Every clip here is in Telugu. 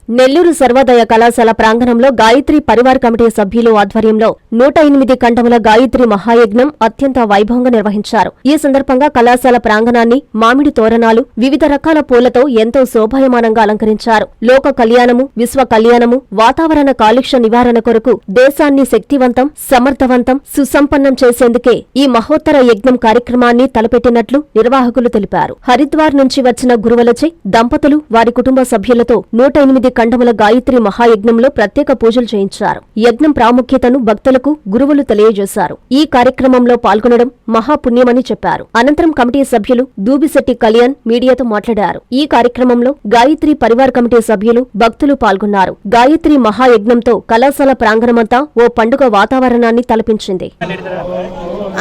నెల్లూరు సర్వోదయ కళాశాల ప్రాంగణంలో గాయత్రి పరివార్ కమిటీ సభ్యులు ఆధ్వర్యంలో 108 కంఠముల గాయత్రి మహాయజ్ఞం అత్యంత వైభవంగా నిర్వహించారు. ఈ సందర్భంగా కళాశాల ప్రాంగణాన్ని మామిడి తోరణాలు, వివిధ రకాల పూలతో ఎంతో శోభాయమానంగా అలంకరించారు. లోక కళ్యాణము, విశ్వ కళ్యాణము, వాతావరణ కాలుష్య నివారణ కొరకు దేశాన్ని శక్తివంతం, సమర్థవంతం, సుసంపన్నం చేసేందుకే ఈ మహోత్తర యజ్ఞం కార్యక్రమాన్ని తలపెట్టినట్లు నిర్వాహకులు తెలిపారు. హరిద్వార్ నుంచి వచ్చిన గురువులచే దంపతులు వారి కుటుంబ సభ్యులతో 108 కంఠముల గాయత్రి మహాయజ్ఞంలో ప్రత్యేక పూజలు చేయించారు. యజ్ఞం ప్రాముఖ్యతను భక్తులకు గురువులు తెలియజేశారు. ఈ కార్యక్రమంలో పాల్గొనడం మహాపుణ్యమని చెప్పారు. అనంతరం కమిటీ సభ్యులు దూబిశెట్టి కళ్యాణ్ మీడియాతో మాట్లాడారు. ఈ కార్యక్రమంలో గాయత్రి పరివార్ కమిటీ సభ్యులు, భక్తులు పాల్గొన్నారు. గాయత్రి మహాయజ్ఞంతో కళాశాల ప్రాంగణమంతా ఓ పండుగ వాతావరణాన్ని తలపించింది.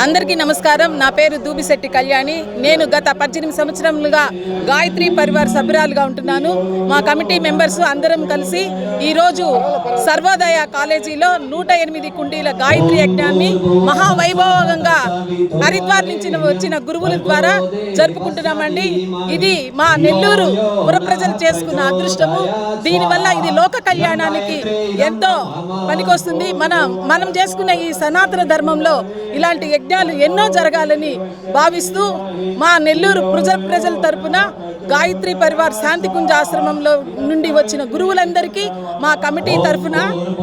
అందరికీ నమస్కారం. నా పేరు దూబిశెట్టి కళ్యాణి. నేను గత 18 సంవత్సరములుగా గాయత్రి పరివార్ సభ్యురాలుగా ఉంటున్నాను. మా కమిటీ మెంబర్స్ అందరం కలిసి ఈరోజు సర్వోదయ కాలేజీలో 108 కుండీల గాయత్రి యజ్ఞాన్ని మహావైభవంగా హరిద్వార్ నుంచి వచ్చిన గురువుల ద్వారా జరుపుకుంటున్నామండి. ఇది మా నెల్లూరు పుర ప్రజలు చేసుకున్న అదృష్టము. దీనివల్ల ఇది లోక కళ్యాణానికి ఎంతో పనికొస్తుంది. మనం చేసుకున్న ఈ సనాతన ధర్మంలో ఇలాంటి యజ్ఞాలు ఎన్నో జరగాలని భావిస్తూ మా నెల్లూరు ప్రజల తరపున గాయత్రి పరివార్ శాంతికుంజ ఆశ్రమంలో నుండి వచ్చిన గురువులందరికీ మా కమిటీ తరఫున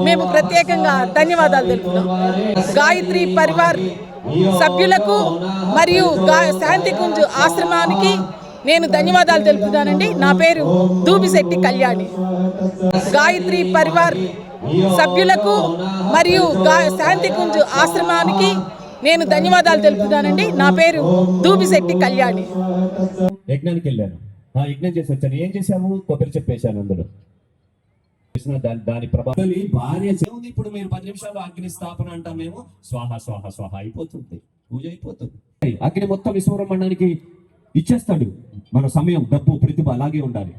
మేము ప్రత్యేకంగా ధన్యవాదాలు తెలుపుతున్నాం. గాయత్రి పరివార్ సభ్యులకు మరియు శాంతికుంజ ఆశ్రమానికి నేను ధన్యవాదాలు తెలుపుతున్నానండి. నా పేరు దూబిశెట్టి కళ్యాణి. గాయత్రి పరివార్ సభ్యులకు మరియు శాంతికుంజ ఆశ్రమానికి నేను ధన్యవాదాలు తెలుపుతానండి. నా పేరు దూబిశెట్టి కళ్యాణి. యజ్ఞానికి వెళ్ళాను, ఆ యజ్ఞం చేసి వచ్చాను. ఏం చేశాము? కొబ్బరి చెప్పేశాను. అందులో దాని ప్రభావం భార్య ఉంది. ఇప్పుడు మీరు 10 నిమిషాలు అగ్ని స్థాపన అంటాం. మేము స్వాహ స్వాహ స్వాహ అయిపోతుంది, పూజ అయిపోతుంది. అగ్ని మొత్తం విశ్వబ్రహ్మాండానికి ఇచ్చేస్తాడు. మన సమయం, డబ్బు, ప్రతిభ అలాగే ఉండాలి.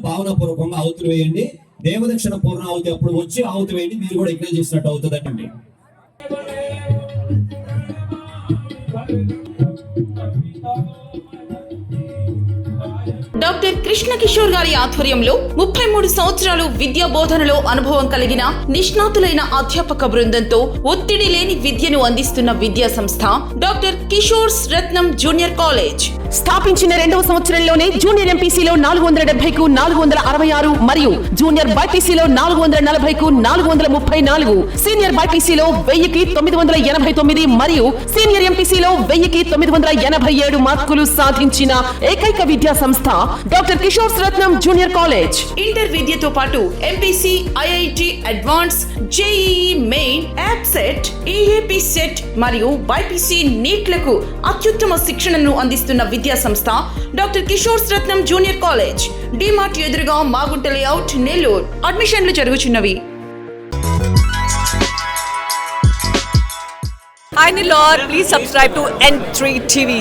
భావన పూర్వకంగా ఆవుతులు వేయండి. దేవదక్షిణ పూర్ణ ఆవుతి అప్పుడు వచ్చి ఆవుతి వేయండి. మీరు కూడా యజ్ఞం చేసినట్టు అవుతుందండి. డాక్టర్ కృష్ణ కిషోర్ గారి ఆధ్వర్యంలో 33 సంవత్సరాలు విద్యా బోధనలో అనుభవం కలిగిన నిష్ణాతులైన అధ్యాపక బృందంతో ఒత్తిడి లేని విద్యను అందిస్తున్న విద్యా సంస్థ డాక్టర్ కిషోర్స్ రత్నం జూనియర్ కాలేజ్. స్థాపించిన 2వ సంవత్సరంలోనే జూనియర్ ఎంపీసీలో 470కు 466 మరియు జూనియర్ బైపీసీలో 440కు 434, సీనియర్ బైపీసీలో 1000కి 989 మరియు సీనియర్ ఎంపీసీలో 1000కి 987 మార్కులు సాధించిన ఏకైక విద్యా సంస్థ డాక్టర్ కిషోర్స్ రత్నం జూనియర్ కాలేజ్. ఇంటర్ విద్యతో పాటు MPC, IIT advance, JEE main, యాప్సెట్, EAP set మరియు బైపీసీ నీట్లకు అత్యుత్తమ శిక్షణను అందిస్తున్న విద్యా సంస్థ డాక్టర్ కిషోర్స్ రత్నం జూనియర్ కాలేజ్. డిమార్ట్ ఎదురుగా మాగుంట లేఅవుట్, నెల్లూరు. అడ్మిషన్లు జరుగుచున్నవి. Hi Nilor, please subscribe to N3 TV.